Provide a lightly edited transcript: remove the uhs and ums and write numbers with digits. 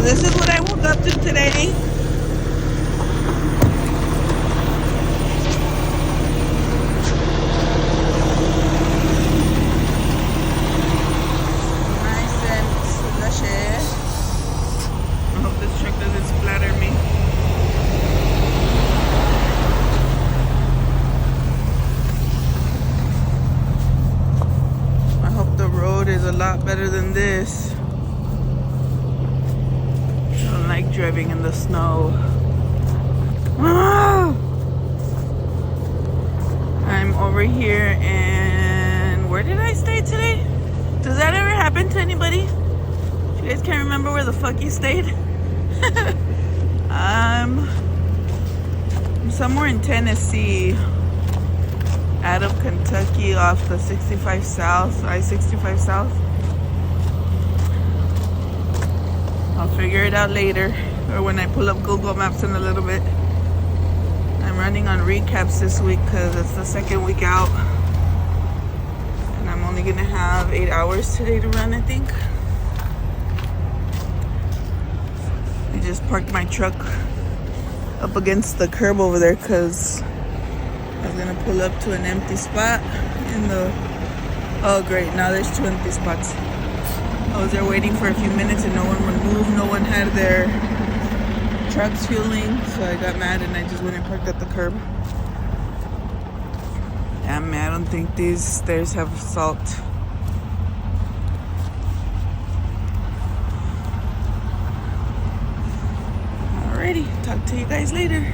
this is what I woke up to today. Nice and slushy. I hope this truck doesn't splatter me. I hope the road is a lot better than this. I don't like driving in the snow. Ah! I'm over here, and where did I stay today? Does that ever happen to anybody? You guys can't remember where the fuck you stayed? I'm somewhere in Tennessee, out of Kentucky, off the 65 South, I-65 South. I'll figure it out later, or when I pull up Google Maps in a little bit. I'm running on recaps this week because it's the second week out. And I'm only gonna have 8 hours today to run, I think. I just parked my truck up against the curb over there because I was gonna pull up to an empty spot in the... Oh great, now there's 2 empty spots. I was there waiting for a few minutes and no one would move. No one had their trucks fueling, so I got mad and I just went and parked at the curb. Damn, man, I don't think these stairs have salt. Alrighty, talk to you guys later.